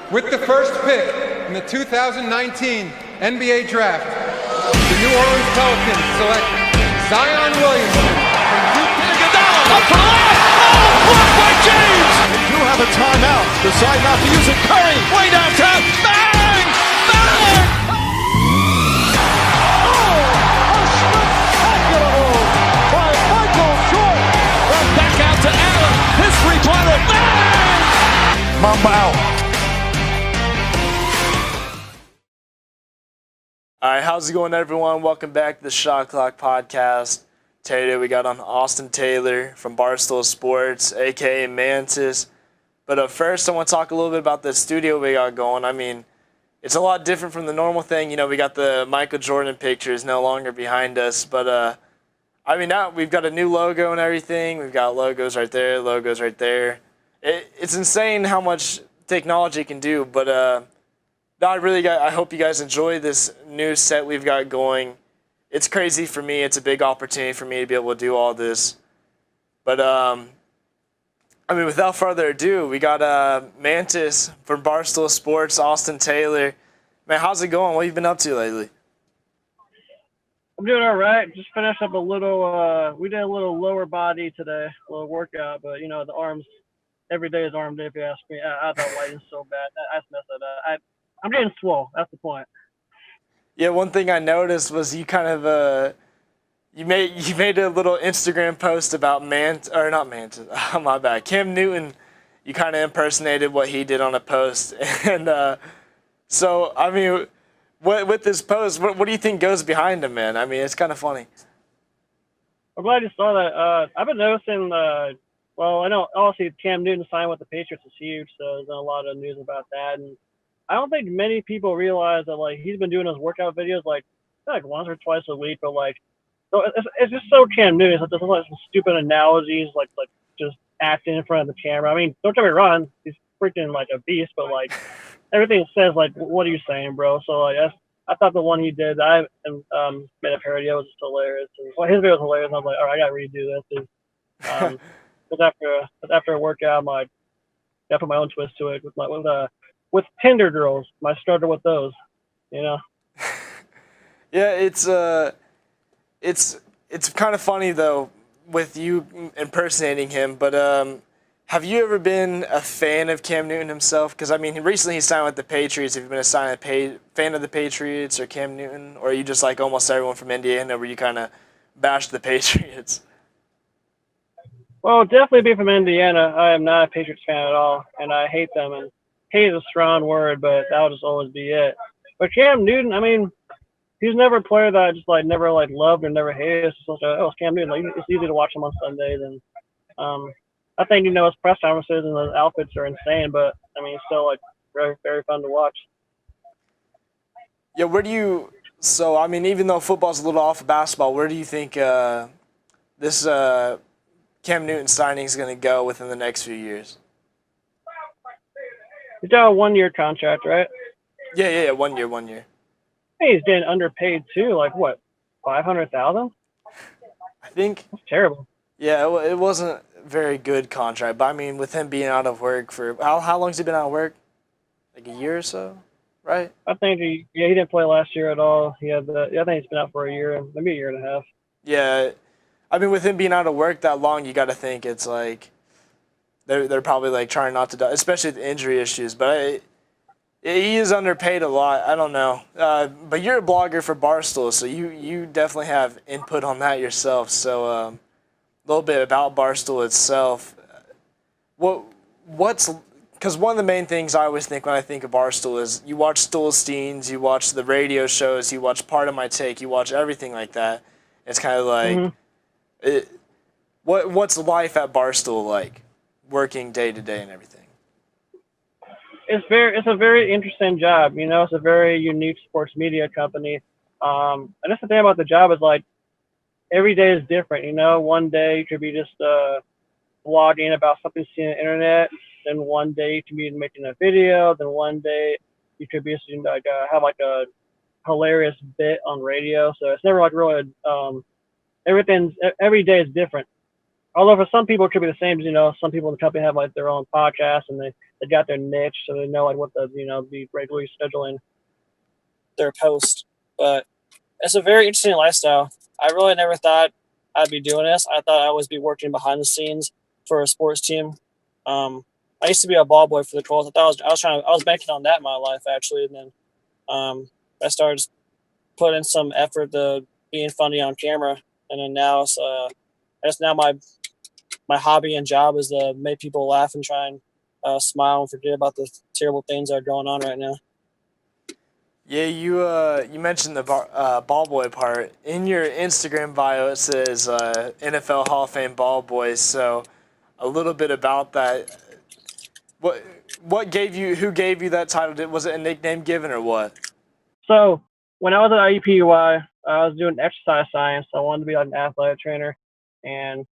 With the first pick in the 2019 NBA Draft, the New Orleans Pelicans select Zion Williamson from Duke. Iguodala up for the layup. Oh, blocked by James. They do have a timeout. Decide not to use it. Curry Way downtown. Bang! Bang! Oh, a spectacular move by Michael Jordan. Back out to Allen. His three-pointer. Bang! Mamba out. All right, how's it going, everyone? Welcome back to the Shot Clock Podcast. Today we got on Austin Taylor from Barstool Sports, a.k.a. Mantis. But first, I want to talk a little bit about the studio we got going. I mean, it's a lot different from the normal thing. You know, we got the Michael Jordan pictures no longer behind us. But, I mean, now we've got a new logo and everything. We've got logos right there, logos right there. It's insane how much technology can do, but I hope you guys enjoy this new set we've got going. It's crazy for me. It's a big opportunity for me to be able to do all this. But, I mean, without further ado, we got Mantis from Barstool Sports, Austin Taylor. Man, how's it going? What have you been up to lately? I'm doing all right. Just finished up a little, we did a little lower body today, a little workout, but, you know, the arms, every day is arm day if you ask me. I thought lighting so bad. I just messed it up. I'm getting swole. That's the point. Yeah, one thing I noticed was you kind of you made a little Instagram post about my bad, Cam Newton. You kind of impersonated what he did on a post, and so I mean, with this post, what do you think goes behind him, man? I mean, it's kind of funny. I'm glad you saw that. I've been noticing. Well, I know obviously Cam Newton signed with the Patriots is huge, so there's been a lot of news about that, and I don't think many people realize that, like, he's been doing his workout videos, like once or twice a week, but, like, so it's just so Cam Newton. It's like, there's like some stupid analogies, like just acting in front of the camera. I mean, don't get me wrong, he's freaking, like, a beast, but, like, everything says, like, what are you saying, bro? So, like, I thought the one he did, I made a parody, it was just hilarious. And, well, his video was hilarious, and I was like, all right, I got to redo this. Because after a workout, I'm like, I put my own twist to it with Tinder girls. I started with those, you know. Yeah, it's kind of funny though with you impersonating him. But have you ever been a fan of Cam Newton himself? Because I mean, recently he signed with the Patriots. Have you been a fan of the Patriots or Cam Newton, or are you just like almost everyone from Indiana, where you kind of bash the Patriots? Well, definitely being from Indiana, I am not a Patriots fan at all, and I hate them. And hate is a strong word, but that'll just always be it. But Cam Newton, I mean, he's never a player that I just like never like loved or never hated. It's just like, oh, it's Cam Newton. Like, it's easy to watch him on Sundays, and I think, you know, his press conferences and his outfits are insane. But I mean, it's still like very, very fun to watch. Yeah, so I mean, even though football's a little off of basketball, where do you think this Cam Newton signing is going to go within the next few years? He's got a 1-year contract, right? Yeah, 1 year. Hey, he's getting underpaid too. Like what, $500,000? I think. That's terrible. Yeah, it wasn't a very good contract, but I mean, with him being out of work for how long has he been out of work? Like a year or so, right? I think he didn't play last year at all. I think he's been out for a year, maybe a year and a half. Yeah, I mean, with him being out of work that long, you got to think it's like they're probably like trying not to die, especially with injury issues. But he is underpaid a lot. I don't know. But you're a blogger for Barstool, so you definitely have input on that yourself. So a little bit about Barstool itself. Because one of the main things I always think when I think of Barstool is you watch Stoolstein's, you watch the radio shows, you watch Part of My Take, you watch everything like that. It's kind of like, what's life at Barstool like, working day to day and everything? It's a very interesting job. You know, it's a very unique sports media company. And that's the thing about the job is, like, every day is different. You know, one day you could be just blogging about something seen on the internet. Then one day you could be making a video. Then one day you could be like have like a hilarious bit on radio. So it's never like really every day is different. although for some people it could be the same. Some people in the company have like their own podcast and they got their niche, so they know like what the be regularly scheduling their post. But it's a very interesting lifestyle. I really never thought I'd be doing this. I thought I'd always be working behind the scenes for a sports team. I used to be a ball boy for the Colts. I was banking on that in my life actually, and then I started putting some effort to being funny on camera, and then now it's now my hobby and job is to make people laugh and try and smile and forget about the terrible things that are going on right now. Yeah, you mentioned the ball boy part. In your Instagram bio, it says NFL Hall of Fame ball boy. So, a little bit about that. Who gave you that title? Was it a nickname given or what? So when I was at IUPUI, I was doing exercise science. I wanted to be like an athletic trainer, and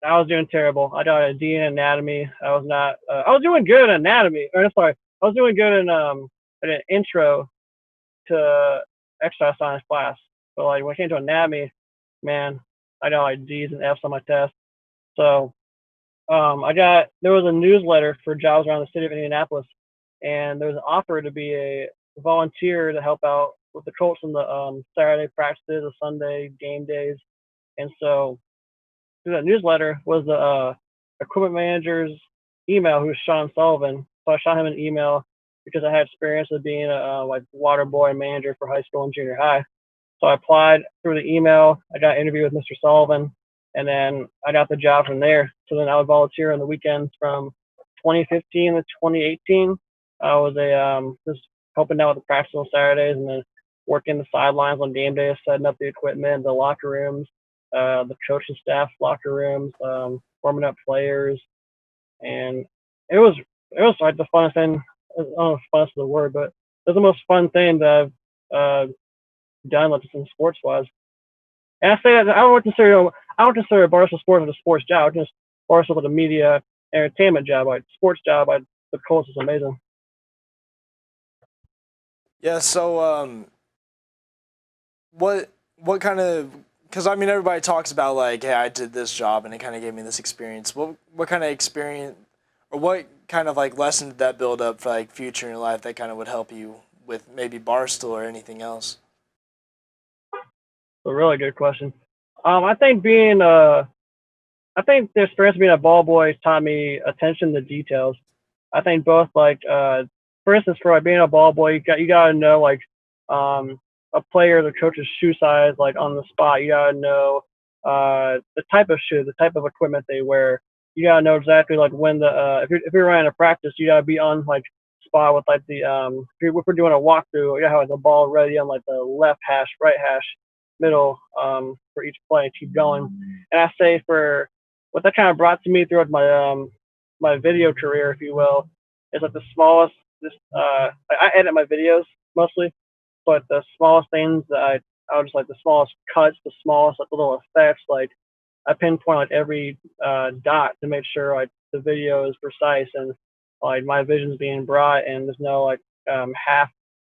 I was doing terrible. I got a D in anatomy. I was not. I was doing good in anatomy. Or sorry, I was doing good in an intro to exercise science class. But like when it came to anatomy, man, I got like D's and F's on my test. So there was a newsletter for jobs around the city of Indianapolis, and there was an offer to be a volunteer to help out with the Colts on the Saturday practices, the Sunday game days, and so through that newsletter was the equipment manager's email, who was Sean Sullivan. So I shot him an email because I had experience of being a like water boy manager for high school and junior high. So I applied through the email. I got an interview with Mr. Sullivan, and then I got the job from there. So then I would volunteer on the weekends from 2015 to 2018. I was just helping out with the practice on Saturdays, and then working the sidelines on game days, setting up the equipment, the locker rooms, the coaching staff locker rooms, warming up players, and it was like the funnest thing. I don't know if funnest is the word, but it was the most fun thing that I've done, like in sports wise. And I say that I don't consider Barstool Sports as a sports job. Just Barstool as a media entertainment job. Like sports job, the Colts is amazing. Yeah. So, what kind of? Because I mean, everybody talks about like, hey, I did this job and it kind of gave me this experience. What kind of experience, or what kind of like lesson did that build up for like future in your life that kind of would help you with maybe Barstool or anything else? A really good question. I think the experience of being a ball boy taught me attention to details. I think both like for instance, for like being a ball boy, you gotta know like a player, the coach's shoe size, like on the spot. You gotta know the type of shoe, the type of equipment they wear. You gotta know exactly like when if you're running a practice, you gotta be on like spot with like the if we're doing a walkthrough, you gotta have like, the ball ready on like the left hash, right hash, middle for each play and keep going. And I say for what that kind of brought to me throughout my video career, if you will, is like the smallest. I edit my videos mostly, but the smallest things that I was just like the smallest cuts, the smallest like little effects. Like I pinpoint like every dot to make sure like the video is precise and like my vision's being brought and there's no like half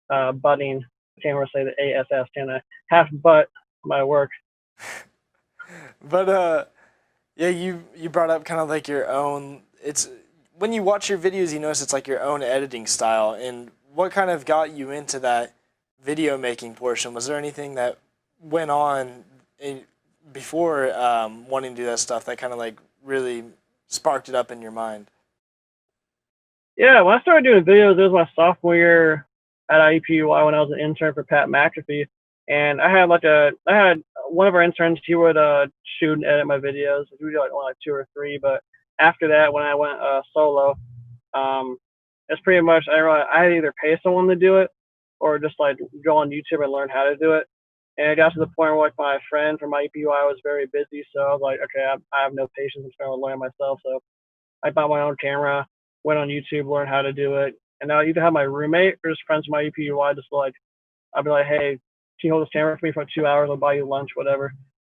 butting. I can't really say the ASS, can I? Half butt my work. But yeah, you brought up kind of like your own. It's when you watch your videos, you notice it's like your own editing style. And what kind of got you into that video making portion? Was there anything that went on before wanting to do that stuff that kind of like really sparked it up in your mind? Yeah, when I started doing videos, it was my sophomore year at IUPUI when I was an intern for Pat McAfee. And I had one of our interns, he would shoot and edit my videos. We do like only like 2 or 3, but after that, when I went solo, it's pretty much I had to either pay someone to do it or just like go on YouTube and learn how to do it. And it got to the point where like my friend from IUPUI was very busy, so I was like, okay, I have no patience. I'm trying to learn myself. So I bought my own camera, went on YouTube, learned how to do it, and now I either have my roommate or just friends from IUPUI just like I'll be like, hey, can you hold this camera for me for 2 hours? I'll buy you lunch, whatever.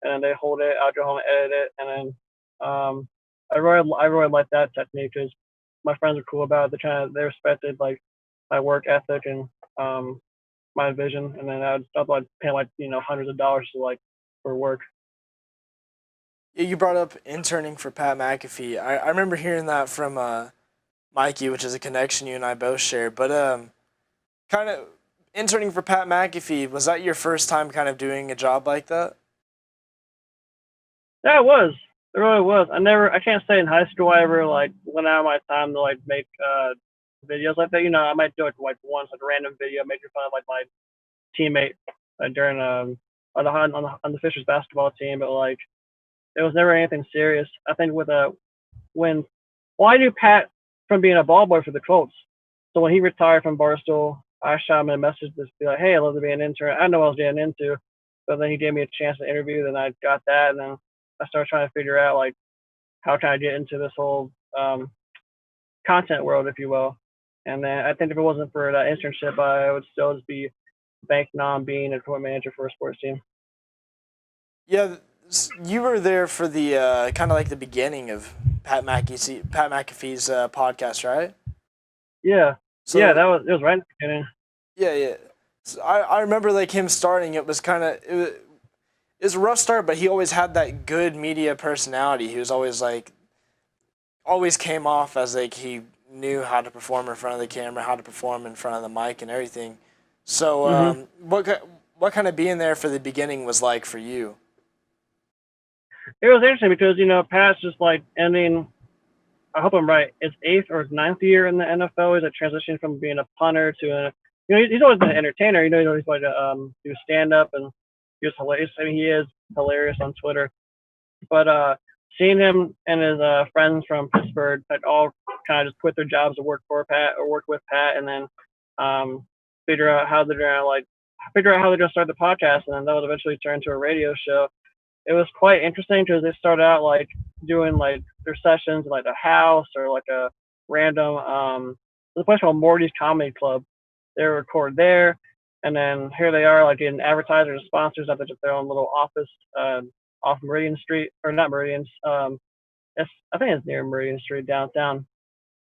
And then they hold it. I'll go home and edit it. And then I really like that technique because my friends are cool about it. They respected like my work ethic and my vision. And then I'd like pay like hundreds of dollars to like for work. You brought up interning for Pat McAfee. I remember hearing that from Mikey, which is a connection you and I both share. But kind of interning for Pat McAfee, was that your first time kind of doing a job like that? Yeah, it was. It really was. I can't say in high school I ever like went out of my time to like make videos like that. I might do it like once, like a random video, making fun of like my teammate during on the Fishers basketball team, but like it was never anything serious. I think with when well, I knew Pat from being a ball boy for the Colts. So when he retired from Barstool, I shot him a message to be like, "Hey, I'd love to be an intern." I know what I was getting into, but then he gave me a chance to interview. Then I got that, and then I started trying to figure out like how can I get into this whole content world, if you will. And then I think if it wasn't for that internship, I would still just be banking on being a court manager for a sports team. Yeah, you were there for the kind of like the beginning of Pat McAfee's podcast, right? Yeah, So, yeah, it was right in the beginning. Yeah. So I remember like him starting. It was kind of it was a rough start, but he always had that good media personality. He was always came off as like he knew how to perform in front of the camera, how to perform in front of the mic, and everything. So, what kind of being there for the beginning was like for you? It was interesting because Pat's just like ending. I hope I'm right. It's 8th or 9th year in the NFL. He's a transition from being a punter to he's always been an entertainer. He's always like to do stand up, and he was hilarious. I mean, he is hilarious on Twitter. But seeing him and his friends from Pittsburgh that all kind of just quit their jobs to work for Pat or work with Pat, and then figure out how they're gonna start the podcast, and then that would eventually turn into a radio show. It was quite interesting because they started out like doing like their sessions in like a house or like a random there's a place called Morty's Comedy Club. They record there, and then here they are like getting advertisers and sponsors at their own little office off Meridian Street, or not Meridian's. I think it's near Meridian Street downtown.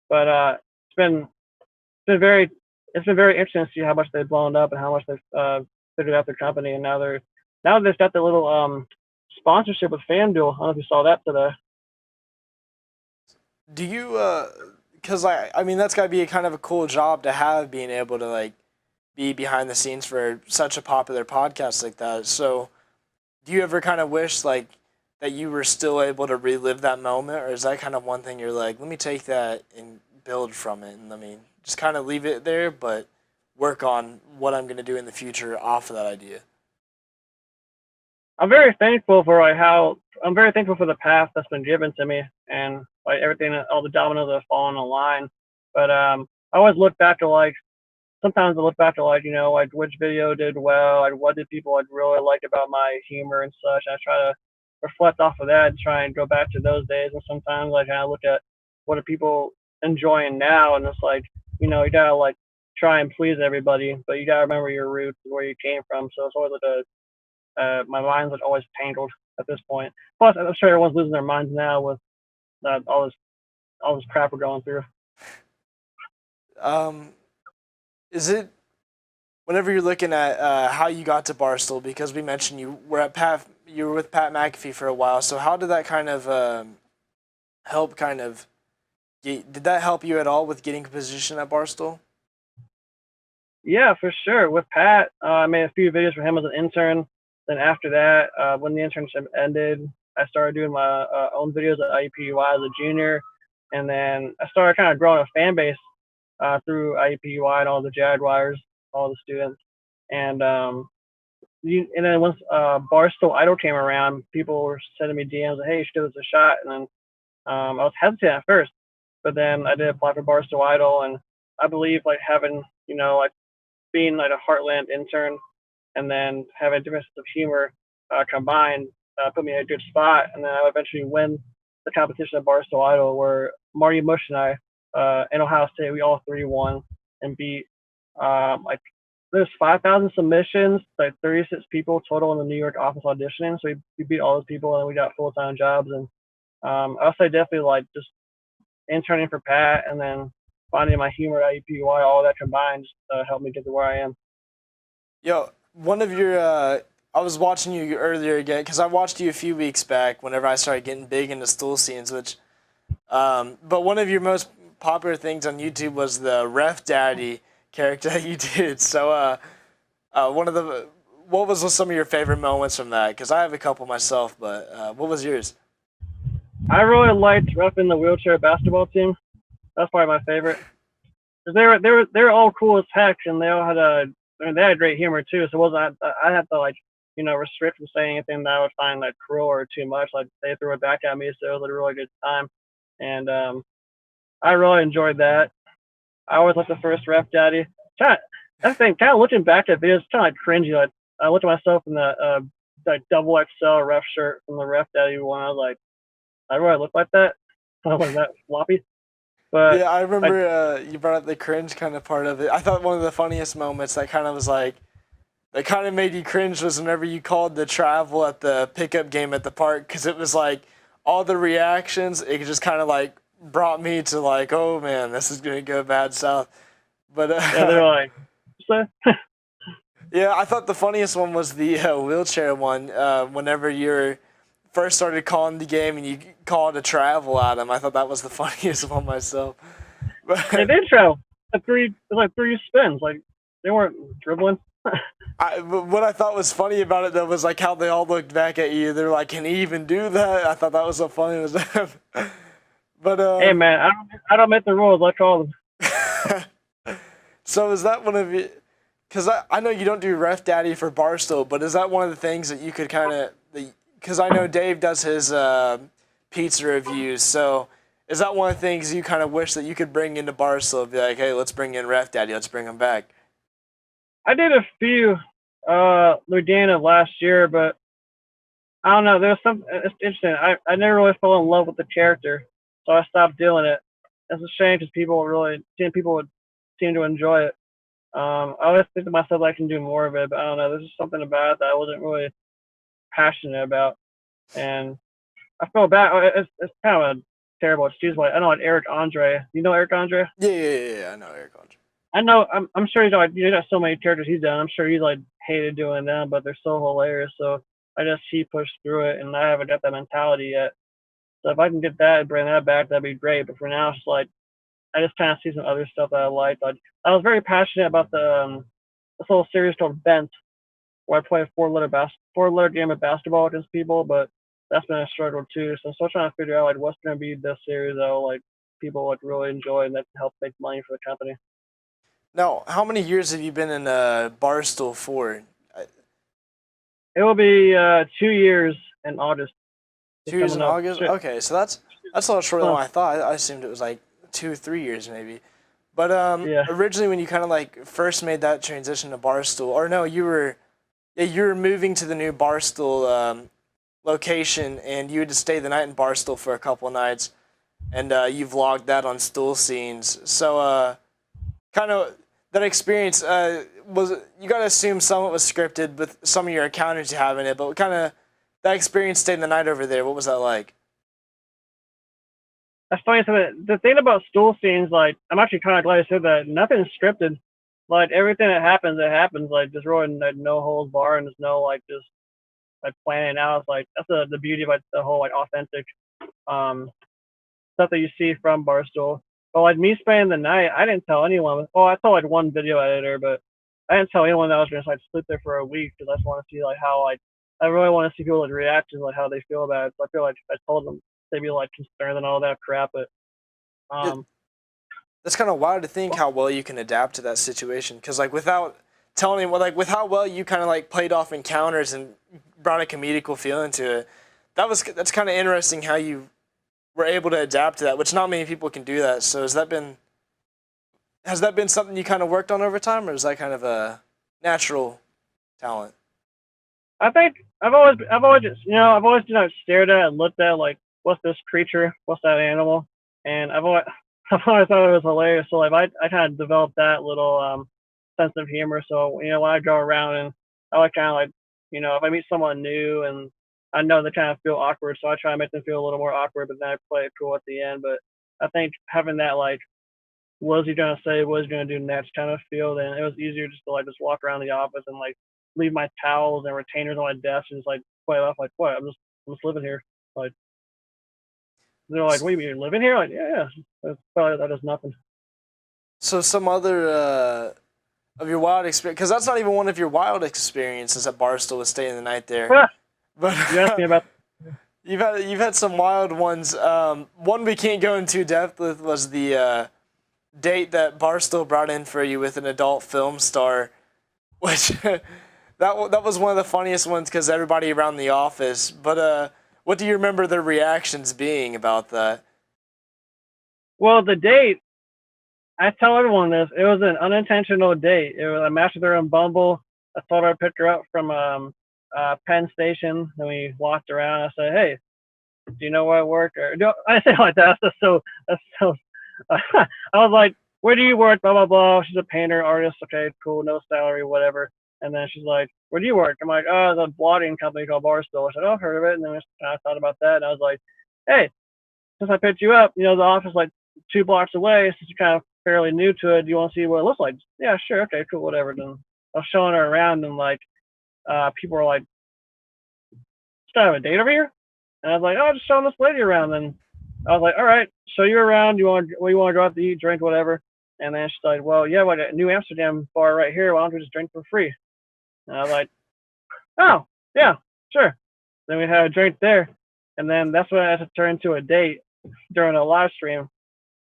But it's been very interesting to see how much they've blown up and how much they've figured out their company, and now they've got the little sponsorship with FanDuel. I don't know if you saw that today. Do you because I mean that's got to be a kind of a cool job to have, being able to like be behind the scenes for such a popular podcast like that. So do you ever kind of wish like that you were still able to relive that moment, or is that kind of one thing you're like, let me take that and build from it, and let me just kind of leave it there, but work on what I'm going to do in the future off of that idea? I'm very thankful for the path that's been given to me, and like everything, all the dominoes that have fallen in line. But I always look back to like, sometimes I look back to like, like which video did well, like what did people like really like about my humor and such. And I try to reflect off of that and try and go back to those days. And sometimes like I look at what are people enjoying now, and it's like, you gotta like try and please everybody, but you gotta remember your roots and where you came from. So it's always like my mind's like always tangled at this point. Plus, I'm sure everyone's losing their minds now with all this crap we're going through. Is it whenever you're looking at how you got to Barstool, because we mentioned you were with Pat McAfee for a while, so how did that kind of help did that help you at all with getting a position at Barstool? Yeah, for sure. With Pat, I made a few videos for him as an intern. Then after that, when the internship ended, I started doing my own videos at IUPUI as a junior, and then I started kind of growing a fan base through IUPUI and all the Jaguars, all the students. And then once Barstool Idol came around, people were sending me DMs like, "Hey, you should give this a shot." And then I was hesitant at first, but then I did apply for Barstool Idol, and I believe like having like being like a Heartland intern and then having different sense of humor combined put me in a good spot. And then I would eventually win the competition at Barstool Idol, where Marty Mush and I in Ohio State, we all three won and beat like there's 5,000 submissions, like 36 people total in the New York office auditioning. So we beat all those people, and we got full-time jobs. And I'll say definitely like just interning for Pat and then finding my humor at IUPUI, all that combined just helped me get to where I am. Yo, one of your I was watching you earlier again because I watched you a few weeks back whenever I started getting big into stool scenes, but one of your most popular things on YouTube was the Ref Daddy character that you did. So, what was some of your favorite moments from that? Because I have a couple myself, but what was yours? I really liked roughing the wheelchair basketball team. That's probably my favorite. 'Cause they were all cool as heck, and they all had they had great humor too. So it wasn't I had to restrict from saying anything that I would find cruel or too much. Like they threw it back at me, so it was a really good time, and I really enjoyed that. I always liked the first Ref Daddy. Kind of looking back at videos, kind of cringy. Like I looked at myself in the double XL ref shirt from the Ref Daddy one. I was like, I really look like that. I was that floppy. But yeah, I remember you brought up the cringe kind of part of it. I thought one of the funniest moments that kind of was like, that kind of made you cringe was whenever you called the travel at the pickup game at the park, because it was like all the reactions, it just kind of like brought me to like, oh man, this is gonna go bad south. But yeah, they're like, yeah, I thought the funniest one was the wheelchair one. Whenever you first started calling the game and you called a travel at him, I thought that was the funniest one myself. they did travel. It was like 3 spins. Like they weren't dribbling. What I thought was funny about it though was like how they all looked back at you. They're like, "Can he even do that?" I thought that was so funny. But hey man, I don't make the rules. I call them. So is that one of you? Because I know you don't do Ref Daddy for Barstool, but is that one of the things that you could kind of? Because I know Dave does his pizza reviews. So is that one of the things you kind of wish that you could bring into Barstool? Be like, hey, let's bring in Ref Daddy. Let's bring him back. I did a few Louisiana last year, but I don't know. There's some. It's interesting. I never really fell in love with the character, so I stopped doing it. It's a shame because people would seem to enjoy it. I always think to myself I can do more of it, but I don't know. There's just something about it that I wasn't really passionate about, and I feel bad. It's kind of a terrible excuse, but I know like Eric Andre. You know Eric Andre? Yeah. I know Eric Andre. I know. I'm sure he's got so many characters he's done. I'm sure he's like hated doing them, but they're so hilarious. So I just he pushed through it, and I haven't got that mentality yet. So if I can get that and bring that back, that'd be great. But for now, it's like I just kind of see some other stuff that I liked. I was very passionate about this little series called Bent, where I play a four-letter game of basketball against people, but that's been a struggle too. So I'm still trying to figure out like what's going to be this series that like people like really enjoy and that can help make money for the company. Now, how many years have you been in Barstool for? It will be 2 years in August. 2 years in August? Okay, so that's a lot shorter than what I thought. I assumed it was like 2 or 3 years maybe. But yeah. Originally when you kind of like first made that transition to Barstool, or no, you were moving to the new Barstool location, and you had to stay the night in Barstool for a couple nights, and you vlogged that on Stool Scenes. So kind of that experience was, you got to assume some of it was scripted with some of your encounters you have in it, but kind of that experience staying the night over there, what was that like? That's funny. So the thing about Stool Scenes, like, I'm actually kind of glad you said that. Nothing's scripted. Like, everything that happens, it happens. Like, just really no holds bar, and there's no, like, just, like, planning out. It's like, that's the beauty of, like, the whole, like, authentic stuff that you see from Barstool. But, like, me spending the night, I didn't tell anyone. Well, I told, like, one video editor, but I didn't tell anyone that I was going to, like, sleep there for a week because I just want to see, like, how, like, I really want to see people's reactions, like, how they feel about it. So I feel like I told them they'd be, like, concerned and all that crap, but that's kind of wild to think how well you can adapt to that situation, because like without telling anyone, like with how well you kind of like played off encounters and brought a comedical feeling to it, that's kind of interesting how you were able to adapt to that, which not many people can do that. So has that been something you kind of worked on over time, or is that kind of a natural talent? I think I've always just, I've always stared at and looked at, like, what's this creature, what's that animal, and I've always thought it was hilarious. So like I kind of developed that little sense of humor. So when I go around, and I like kind of like, if I meet someone new and I know they kind of feel awkward, so I try to make them feel a little more awkward, but then I play it cool at the end. But I think having that, like, what is he gonna say, what is he gonna do next kind of feel, then it was easier just to like just walk around the office and like leave my towels and retainers on my desk and just like play it off like, what? I'm just living here. Like, they're like, wait, you're living here? Like, yeah. That's probably, that is nothing. So some other of your wild experience, because that's not even one of your wild experiences at Barstool with staying the night there. But you asked me about. You've had some wild ones. One we can't go into depth with was the date that Barstool brought in for you with an adult film star, which that was one of the funniest ones because everybody around the office. But what do you remember their reactions being about that? Well, the date, I tell everyone this. It was an unintentional date. It was, I matched with her on Bumble. I thought I picked her up from Penn Station. Then we walked around. I said, "Hey, do you know where I work?" Or no, I say it like that. That's so. I was like, "Where do you work?" Blah blah blah. She's a painter, artist. Okay, cool. No salary, whatever. And then she's like, "Where do you work?" I'm like, "Oh, the blogging company called Barstool." I said, "Oh, I've heard of it." And then I thought about that, and I was like, "Hey, since I picked you up, the office is like 2 blocks away. Since you're kind of fairly new to it, do you want to see what it looks like?" "Yeah, sure. Okay, cool. Whatever." Then I was showing her around, and like, people were like, "Should I have a date over here?" And I was like, "Oh, just showing this lady around." And I was like, "All right, show you around. You want to go out to eat, drink, whatever?" And then she's like, "Well, yeah, what a New Amsterdam bar right here. Why don't we just drink for free?" And I was like, "Oh, yeah, sure." Then we had a drink there, and then that's when I had to turn into a date during a live stream.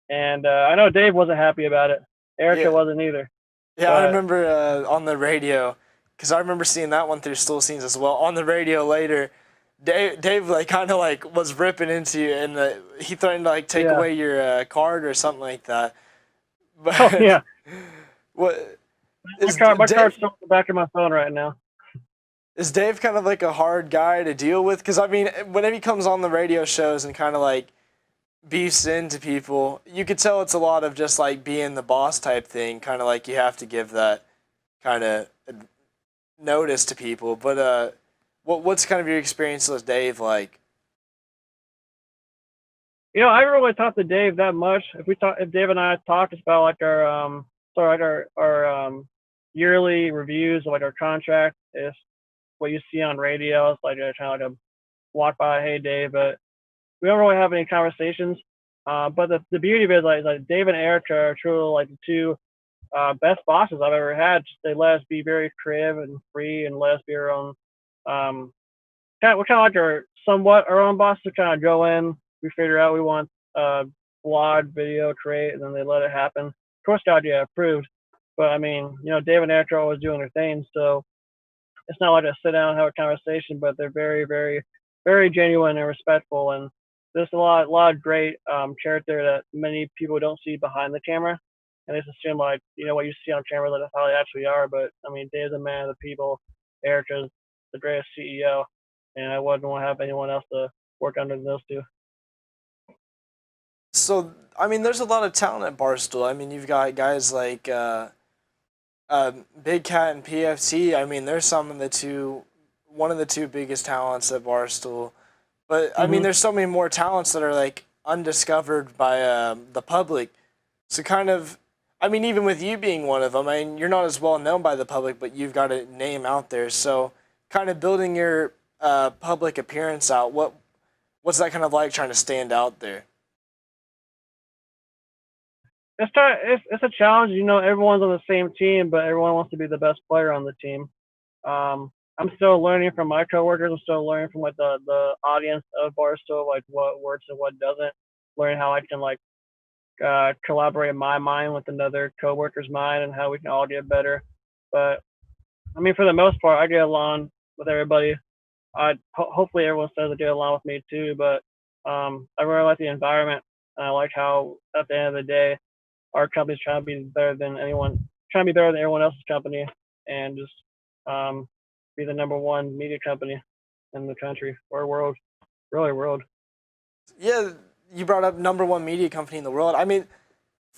And I know Dave wasn't happy about it. Erica wasn't either. Yeah, I remember on the radio, because I remember seeing that one through Stool Scenes as well. On the radio later, Dave like kind of like was ripping into you, and he threatened to like take away your card or something like that. But, oh yeah. What? My card's still on the back of my phone right now. Is Dave kind of like a hard guy to deal with? Because I mean, whenever he comes on the radio shows and kind of like beefs into people, you could tell it's a lot of just like being the boss type thing, kind of like you have to give that kind of notice to people. But what's kind of your experience with Dave like? I haven't really talked to Dave that much. If Dave and I talk, it's about like our yearly reviews of like our contract. It's what you see on radio. It's like kind of like a walk by, "Hey Dave," but we don't really have any conversations. But the beauty of it is like Dave and Erica are truly like the two best bosses I've ever had. They let us be very creative and free and let us be our own. We're kind of like our own boss to kind of go in. We figure out we want blog, video, create, and then they let it happen. Of course, God, yeah, approved. But I mean, Dave and Erica are always doing their thing, so it's not like a sit down and have a conversation. But they're very, very, very genuine and respectful, and there's a lot of great character that many people don't see behind the camera, and they just assume like what you see on camera that's how they actually are. But I mean, Dave's a man of the people. Erica's the greatest CEO, and I wouldn't want to have anyone else to work under those two. So I mean, there's a lot of talent at Barstool. I mean, you've got guys like Big Cat and PFT. I mean, they're one of the two biggest talents at Barstool. But I mean, there's so many more talents that are like undiscovered by the public. So kind of, I mean, even with you being one of them, I mean, you're not as well known by the public, but you've got a name out there. So kind of building your public appearance out. What's that kind of like trying to stand out there? It's a challenge. Everyone's on the same team, but everyone wants to be the best player on the team. I'm still learning from my coworkers. I'm still learning from like the audience of Barstool, like what works and what doesn't. Learning how I can like collaborate my mind with another coworker's mind and how we can all get better. But I mean, for the most part, I get along with everybody. Hopefully everyone says they get along with me too. But I really like the environment, and I like how at the end of the day, our company's trying to be better than everyone else's company, and just be the number one media company in the country or world, really world. Yeah, you brought up number one media company in the world. I mean,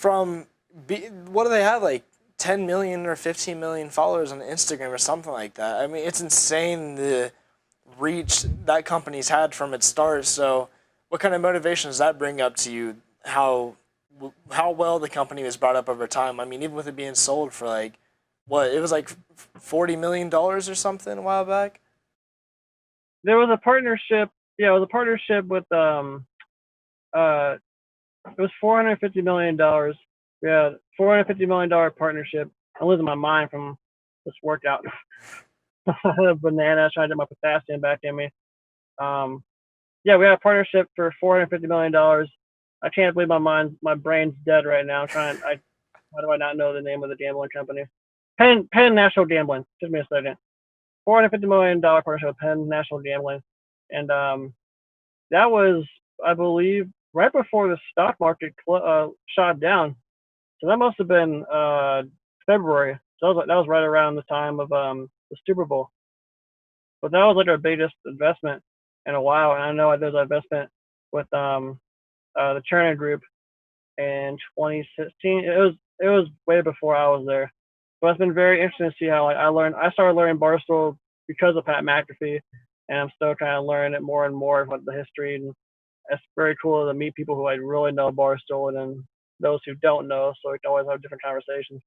what do they have, like 10 million or 15 million followers on Instagram or something like that? I mean, it's insane the reach that company's had from its start. So what kind of motivation does that bring up to you, how well the company was brought up over time? I mean, even with it being sold for like it was like $40 million or something a while back. There was a partnership. Yeah, it was a partnership with it was $450 million. Yeah, $450 million partnership. I'm losing my mind from this workout. Banana trying to get my potassium back in me. Yeah, we had a partnership for $450 million. I can't believe my brain's dead right now. Why do I not know the name of the gambling company? Penn National Gambling. Give me a second. $450 million partnership with Penn National Gambling, and that was, I believe, right before the stock market shot down. So that must have been February. So that was right around the time of the Super Bowl. But that was like our biggest investment in a while. And I know there's an investment with the Turner Group in 2016. It was way before I was there. But it's been very interesting to see how I started learning Barstool because of Pat McAfee, and I'm still trying to learn it more and more about the history. And it's very cool to meet people who really know Barstool and then those who don't know, so we can always have different conversations.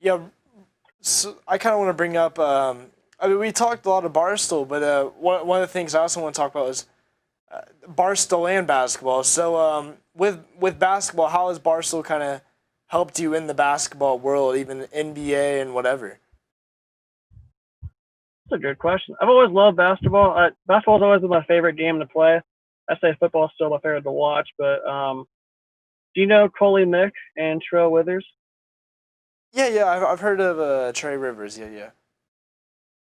Yeah, so I kind of want to bring up. I mean, we talked a lot of Barstool, but one of the things I also want to talk about is Barstool and basketball. So with basketball, how has Barstool kind of helped you in the basketball world, even NBA and whatever? That's a good question. I've always loved basketball. Basketball's always been my favorite game to play. I say football's still my favorite to watch, but do you know Coley Mick and Trill Withers? Yeah, I've heard of Trey Rivers. Yeah.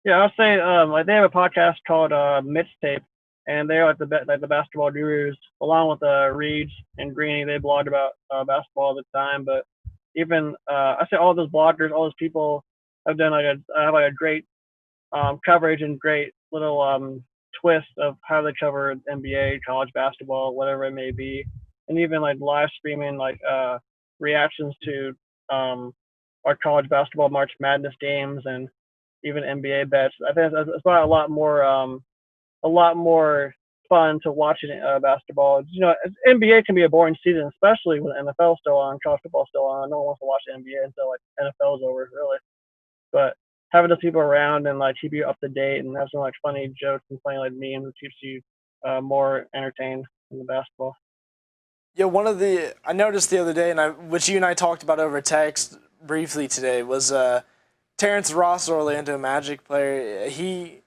Yeah, I'll say they have a podcast called Mixtape, and they're like the basketball gurus, along with Reeds and Greeny. They blogged about basketball all the time. But even I say all those bloggers, all those people have done have a great coverage and great little twist of how they cover NBA, college basketball, whatever it may be, and even like live streaming reactions to our college basketball March Madness games and even NBA bets. I think it's probably a lot more fun to watching basketball. You know, NBA can be a boring season, especially when the NFL is still on, college football still on. No one wants to watch the NBA until like NFL is over, really. But having those people around and like keep you up to date and have some like funny jokes and funny like memes keeps you more entertained in the basketball. Yeah, I noticed the other day, which you and I talked about over text briefly today, was Terrence Ross, Orlando Magic player. He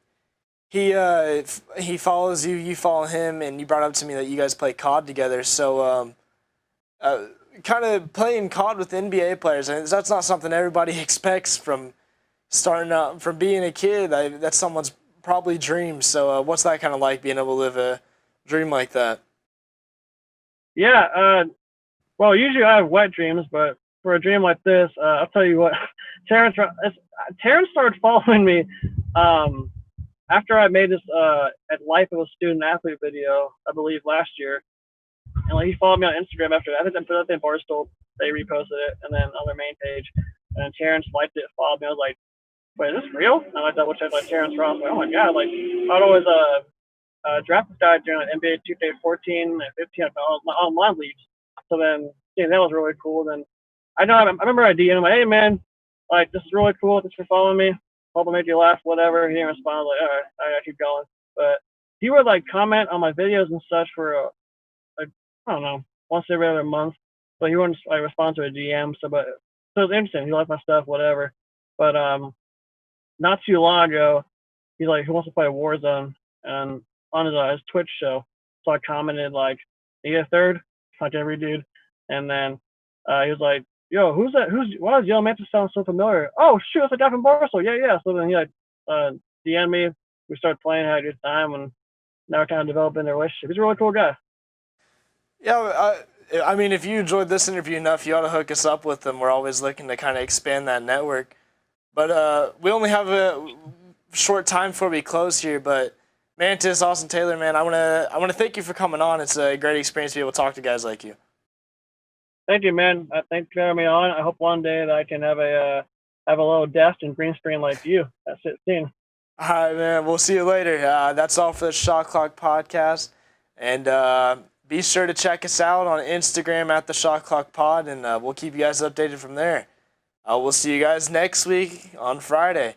follows you, you follow him, and you brought up to me that you guys play COD together. So kind of playing COD with NBA players, and that's not something everybody expects from starting out, from being a kid. That's someone's probably dream. So what's that kind of like, being able to live a dream like that? Yeah, well, usually I have wet dreams, but for a dream like this, I'll tell you what, Terrence started following me after I made this at Life of a Student Athlete video, I believe last year. And like, he followed me on Instagram after that. I think I put it in Barstool, they reposted it, and then on their main page. And Terrence liked it, followed me. I was like, wait, is this real? And I double checked like Terrence Ross. Like, oh my god, like I'd always draft this guy during like NBA 2K14 and 15 online leagues. So then, yeah, that was really cool. Then I remember I DM'd him like, hey man, like this is really cool. Thanks for following me. Hope I made you laugh, whatever. He didn't respond. I was like, all right, I gotta keep going. But he would like comment on my videos and such for I don't know, once every other month. But he wouldn't like respond to a DM. So it was interesting. He liked my stuff, whatever. But not too long ago, he's like, who wants to play Warzone? And on his Twitch show. So I commented like, you get a third? Like every dude. And then he was like, yo, who's that? Why does Yellow Mantis sound so familiar? Oh shoot, that's a guy from Barstool. Yeah. So then he like DM'd me. We started playing, had a good time, and now we're kind of developing a relationship. He's a really cool guy. Yeah, I mean, if you enjoyed this interview enough, you ought to hook us up with them. We're always looking to kind of expand that network. But we only have a short time before we close here. But Mantis, Austin Taylor, man, I wanna thank you for coming on. It's a great experience to be able to talk to guys like you. Thank you, man. Thanks for having me on. I hope one day that I can have a little desk and green screen like you. That's it. Soon. All right, man. We'll see you later. That's all for the Shot Clock podcast, and be sure to check us out on Instagram at the Shot Clock Pod, and we'll keep you guys updated from there. We'll see you guys next week on Friday.